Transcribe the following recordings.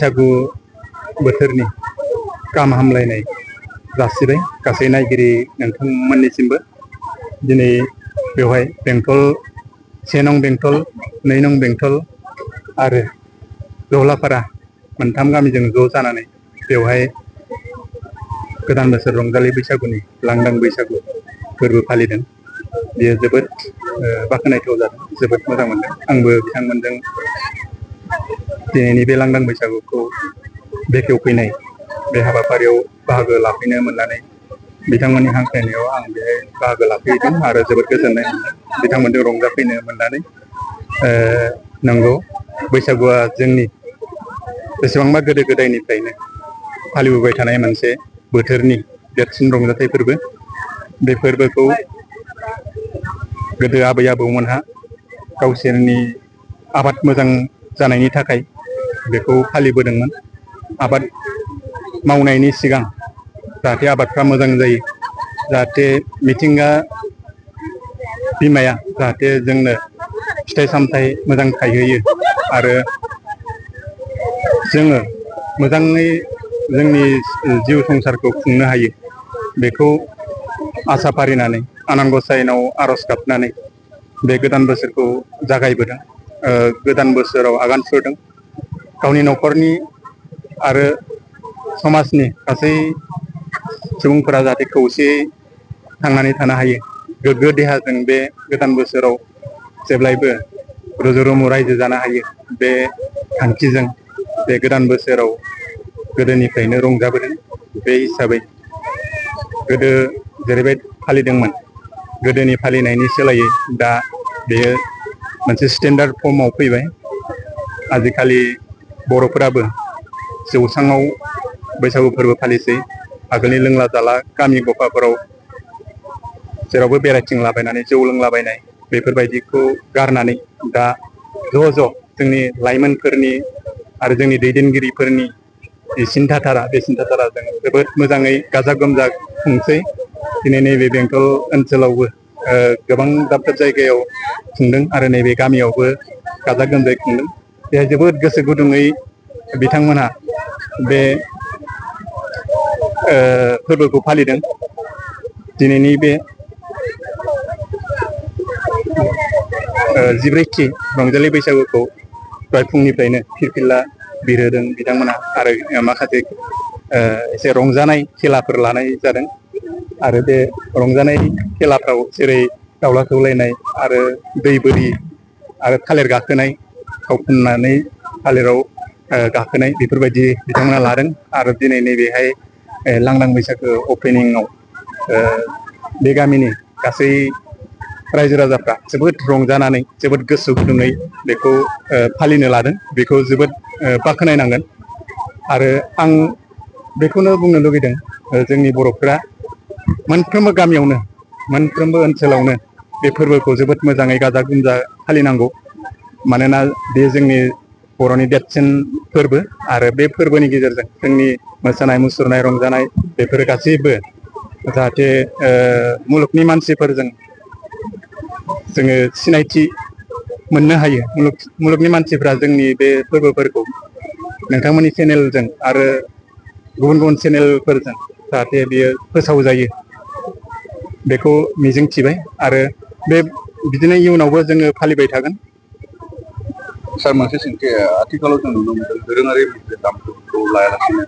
बैसागु बोथोरनि गाहाम हामलायनाय जासिबाय गासै नायगिरि नोंथांमोननिसिमबो। दिनै बेवहाय बेंटल 1 नं बेंटल 2 नं बेंटल आरो दहलापारा मोनथाम गामिजों ज' जानानै बेवहाय गोदान बोसोर रंजालि बैसागुनि लांदां बैसागु फोरबो फालिदों। बेयो जोबोद बाख्नायथाव जादों, जोबोद मोजां मोनदों। आंबो बिथांमोनजों दिनैनि बे लांदां बैसागुखौ बेखेवफैनाय बे हाबाफारियाव बाहागो लाफैनो मोननानै बिथांमोननि हांख्रायनायाव आं बेहाय बाहागो लाफैदों आरो जोबोद गोजोननाय मोनदों बिथांमोनजों रंजाफैनो मोननानै। नंगौ, बैसागुआ जोंनि बेसेबांबा गोदो गोदायनिफ्रायनो फालिबोबाय थानाय मोनसे बोथोरनि देरसिन रंजाथाइ फोरबो। बे फोरबोखौ गोदो आबै आबौमोनहा गावसोरनि आबाद मोजां जानायनि थाखाय बेखौ फालिबोदोंमोन। आबाद मावनायनि सिगां जाहाथे आबादफ्रा मोजां जायो, जाहाथे मिथिंगा बिमाया जाहाथे जोंनो फिथाइ सामथाइ मोजां थायहोयो आरो जोङो मोजाङै जोंनि जिउ संसारखौ खुंनो हायो, बेखौ आसा फारिनानै आनान गसाइनाव आर'ज गाबनानै बे गोदान बोसोरखौ जागायबोदों। गोदान बोसोराव आगान सुरदों। गावनि न'खरनि आरो समाजनि गासै सुबुंफोरा जाहाथे खौसेयै थांनानै थानो हायो, गोग्गो देहाजों बे गोदान बोसोराव जेब्लायबो रुजु रुमु रायजो जानो हायो, बे थांखिजों बे गोदान बोसोराव गोदोनिफ्रायनो रंजाबोदों। बे हिसाबै गोदो जेरैबायदि फालिदोंमोन, गोदोनि फालिनायनि सोलायै दा बेयो मोनसे स्टेन्डार्ड फर्मआव फैबाय। आजिखालि बर'फोराबो जौसाङाव बैसागु फोरबो फालिसै। आगोलनि लोंला जाला गामि गफाफोराव जेरावबो बेरायथिंलाबायनानै जौ लोंलाबायनाय बेफोरबायदिखौ गारनानै दा ज' ज' जोंनि लाइमोनफोरनि आरो जोंनि दैदेनगिरिफोरनि सिन्थाधारा, बे सिन्थाधाराजों जोबोद मोजाङै गाजा गोमजा खुंसै। दिनै नैबे बेंटल ओनसोलावबो गोबां दाब दाब जायगायाव खुंदों आरो नैबे गामियावबो गाजा गोमजायै खुंदों। बेहाय जोबोद गोसो गुदुङै बिथांमोनहा बे फोरबोखौ फालिदों। दिनैनि बे 14थि रंजालि बैसागुखौ दहाय फुंनिफ्रायनो फिरफिला बिरहोदों बिथांमोना आरो माखासे एसे रंजानाय खेलाफोर लानाय जादों। आरो बे रंजानाय खेलाफ्राव जेरै दावला सौलायनाय आरो दै बोरि आरो थालिर गाखोनाय, थाव फुननानै थालिराव गाखोनाय बेफोरबायदि बिथांमोना लादों। आरो दिनै नैबेहाय लांदां बैसागो अपेनिंआव बे गामिनि गासै रायजो राजाफ्रा जोबोद रंजानानै जोबोद गोसो गुदुङै बेखौ फालिनो लादों। बेखौ जोबोद बाख्नायनांगोन। आरो आं बेखौनो बुंनो लुगैदों, जोंनि बर'फोरा मोनफ्रोमबो गामियावनो मोनफ्रोमबो ओनसोलावनो बे फोरबोखौ जोबोद मोजाङै गाजा गोमजा फालिनांगौ। मानोना बे जोंनि बर'नि देरसिन फोरबो आरो बे फोरबोनि गेजेरजों जोंनि मोसानाय मुसुरनाय रंजानाय बेफोरो गासैबो जाहाथे मुलुगनि मानसिफोरजों जोङो सिनायथि मोननो हायो। मुलुगनि मानसिफ्रा जोंनि बे फोरबोफोरखौ नोंथांमोननि चेनेलजों आरो गुबुन गुबुन चेनेलफोरजों जाहाथे बियो फोसावजायो, बेखौ मिजिंथिबाय। आरो बे बिदिनो इयुनावबो जोङो फालिबाय थागोन। सार, मोनसे सोंथि, आथिखालाव जों नुनो मोनदों दोरोङारि दामजुखौ लायालासिनो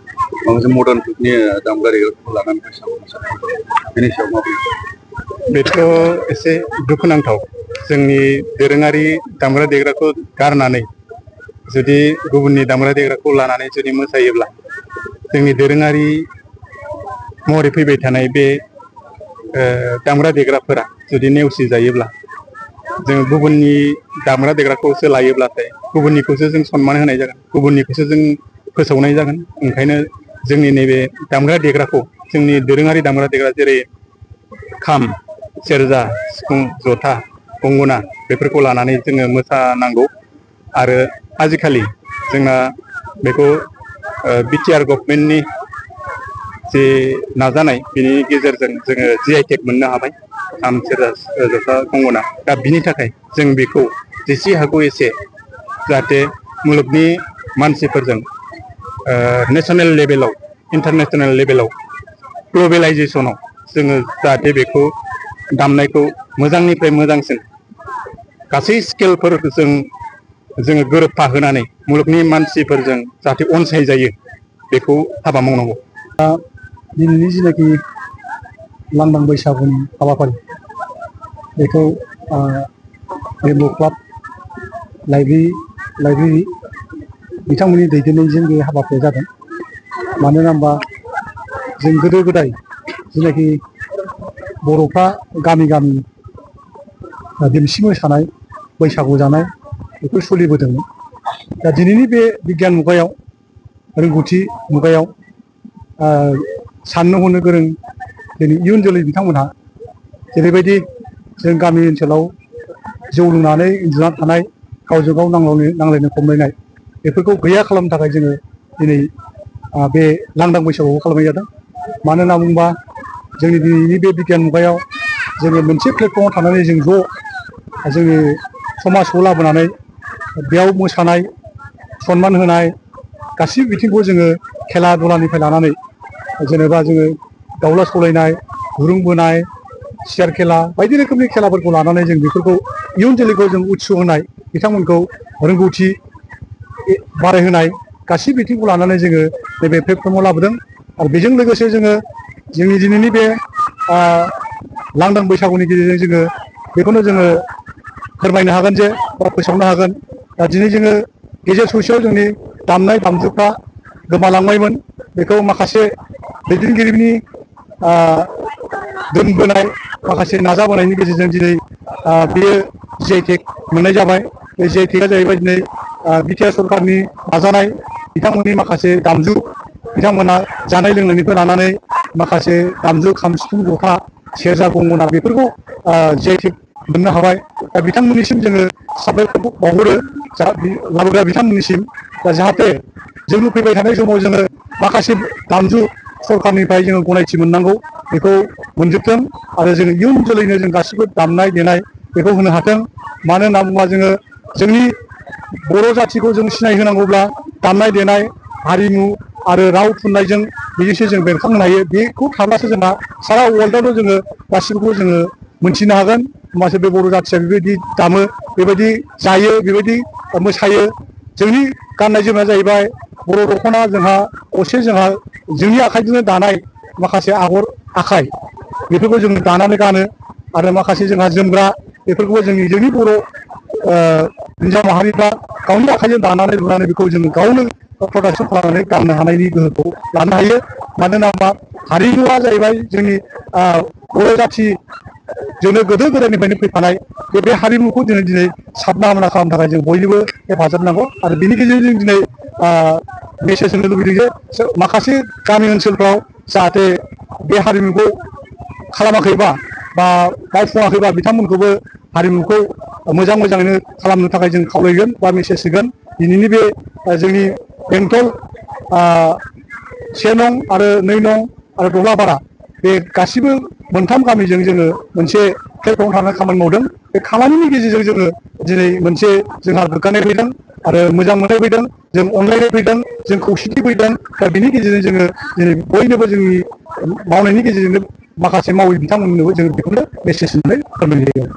माखासे मडार्न जुगनि दामग्रा देग्राफोरखौ लानानै बैसागु मोसानाय, बेनि सायाव मा बुंनो? बेथ' एसे दुखुनांथाव। जोंनि दोरोङारि दामग्रा देग्राखौ गारनानै जुदि गुबुननि दामग्रा देग्राखौ लानानै जुदि मोसायोब्ला जोंनि दोरोङारि महरै फैबाय थानाय बे दामग्रा देग्राफोरा जुदि नेवसि जायोब्ला, जों गुबुननि दामग्रा देग्राखौसो लायोब्लाथाय गुबुननिखौसो जों सनमान होनाय जागोन, गुबुननिखौसो जों फोसावनाय जागोन। ओंखायनो जोंनि नैबे दामग्रा देग्राखौ, जोंनि दोरोङारि दामग्रा देग्रा जेरै खाम, सेरजा, सिफुं, जथा, गंगोना बेफोरखौ लानानै जोङो मोसानांगौ। आरो आजिखालि जोंना बेखौ बिटिआर गभर्नमेन्टनि जे नाजानाय, बिनि गेजेरजों जोङो GI टेग मोननो हाबाय, खाम, सेरजा, जथा, गंगोना। दा बिनि थाखाय जों बेखौ जेसे हागौ एसे जाहाथे मुलुगनि मानसिफोरजों नेसनेल लेभेलाव इन्टारनेसनेल लेभेलाव ग्लबेलाइजेसनाव जोङो जाहाथे बेखौ दामनायखौ मोजांनिफ्राय मोजांसिन गासै स्केलफोरखौ जोङो गोरोबफाहोनानै मुलुगनि मानसिफोरजों जाहाथे अनसायजायो बेखौ हाबा मावनांगौ। दिनैनि जिनाखि लांदां बैसागुनि हाबाफारि बेखौ रेनब' क्लाब लाइब्रेरि बिथांमोननि दैदेननायजों बे हाबाफारिया जादों। मानो होनबा जों गोदो गोदाय जिनाखि बर'फ्रा गामि गामि देमसि मोसानाय बैसागु जानाय बेफोर सोलिबोदोंमोन। दा दिनैनि बे बिगियान मुगायाव रोंगौथि मुगायाव साननो हनो गोरों दिनै इयुन जोलै बिथांमोनहा जेरैबायदि जों गामि ओनसोलाव जौ लोंनानै उन्दुना थानाय गावजों गाव नांलायनो खमलायनाय बेफोरखौ गैया खालामनो थाखाय जोङो दिनै बे लांदां बैसागुखौ खालामनाय जादों। मानो होनना बुङोबा जोंनि दिनैनि बे बिगियान मुगायाव जोङो मोनसे प्लेटफर्माव थानानै जों जोंनि समाजखौ लाबोनानै बेयाव मोसानाय सनमान होनाय गासिबो बिथिंखौ जोङो खेला दुलानिफ्राय लानानै जेनेबा जोङो दाउला सौलायनाय दुरुं बोनाय सियार खेला बायदि रोखोमनि खेलाफोरखौ लानानै जों बेफोरखौ इयुन जोलैखौ जों उत्स होनाय बिथांमोनखौ रोंगौथि बारायहोनाय गासै बिथिंखौ लानानै जोङो नैबे प्लेटफर्माव लाबोदों। आरो बेजों लोगोसे जोङो जोंनि दिनैनि बे लांदां बैसागुनि गेजेरजों जोङो बेखौनो जोङो फोरमायनो हागोन जे बा फोसावनो हागोन। दा दिनै जोङो गेजेर ससेयाव जोंनि दामनाय दामजुफ्रा गोमालांबायमोन। बेखौ माखासे दैदेनगिरिनि दोनबोनाय माखासे नाजाबोनायनि गेजेरजों दिनै बेयो जि आइ टेग मोननाय जाबाय। बे जि आइ टेगआ जाहैबाय दिनै बिटिआर सरकारनि नाजानाय बिथांमोननि माखासे दामजु बिथांमोना जानाय लोंनायनिफ्राय लानानै माखासे दामजु खाम सिफुं जथा सेरजा गंगोना बेफोरखौ जि आइ टेग मोननो हाबाय। दा बिथांमोननिसिम जोङो साबायखर बावहरो लाबोग्रा बिथांमोननिसिम। दा जाहाथे जोंनो फैबाय थानाय समाव जोङो माखासे दामजु सरकारनिफ्राय जोङो गनायथि मोननांगौ बेखौ मोनजोबथों आरो जोङो इयुन जोलैनो जों गासिबो दामनाय देनाय बेखौ होनो हाथों। मानो होनना बुङोबा जोङो जोंनि बर' जाथिखौ जों सिनायहोनांगौब्ला दामनाय देनाय हारिमु आरो राव थुनलाइजों बेजोंसो जों बेरखांनो हायो। बेखौ थाब्लासो जोंहा सारा वर्ल्डआवनो जोङो गासिबो जोङो मोनथिनो हागोन। होमबासो बे बर' जाथिया बेबायदि दामो बेबायदि जायो बेबायदि मोसायो। जोंनि गाननाय जोमनाया जाहैबाय बर' दख'ना जोंहा असे जोंहा जोंनि आखाइजोंनो दानाय माखासे आगर आखाइ बेफोरखौ जों दानानै गानो। आरो माखासे जोंहा जोमग्रा बेफोरखौबो जोंनि बर' हिन्जाव माहारिफ्रा गावनि आखाइजों दानानै लुनानै बेखौ जों गावनो प्रडाक्सन खालामनानै गाननो हानायनि गोहोखौ लानो हायो। मानो होनोबा हारिमुवा जाहैबाय जोंनि बर' जाथि जोंनो गोदो गोदायनिफ्रायनो फैफानाय बे हारिमुखौ जोङो दिनै साबना हामना खालामनो थाखाय जों बयनिबो हेफाजाब नांगौ। आरो बिनि गेजेरजों दिनै मेसेज होनो लुबैदों जे माखासे गामि ओनसोलफ्राव जाहाथे बे हारिमुखौ खालामाखैबा बा मावफुङाखैबा बिथांमोनखौबो हारिमुखौ मोजाङैनो खालामनो थाखाय जों खावलायगोन बा मेसेज होगोन। दिनैनि बे जोंनि बेंटल 1 नं आरो 2 नं आरो दलापारा बे गासिबो मोनथाम गामिजों जोङो मोनसे प्लेटफर्माव थानानै खामानि मावदों। बे खामानिनि गेजेरजों जोङो दिनै मोनसे जोंहा गोग्गानाय फैदों आरो मोजां मोननाय फैदों। जों अनलायनाय फैदों, जों खौसेथि फैदों। दा बिनि गेजेरजों जोङो दिनै बयनोबो जोंनि मावनायनि गेजेरजोंनो माखासे मावै बिथांमोननोबो जों बेखौनो मेसेज होनानै फोरमायनाय जायो।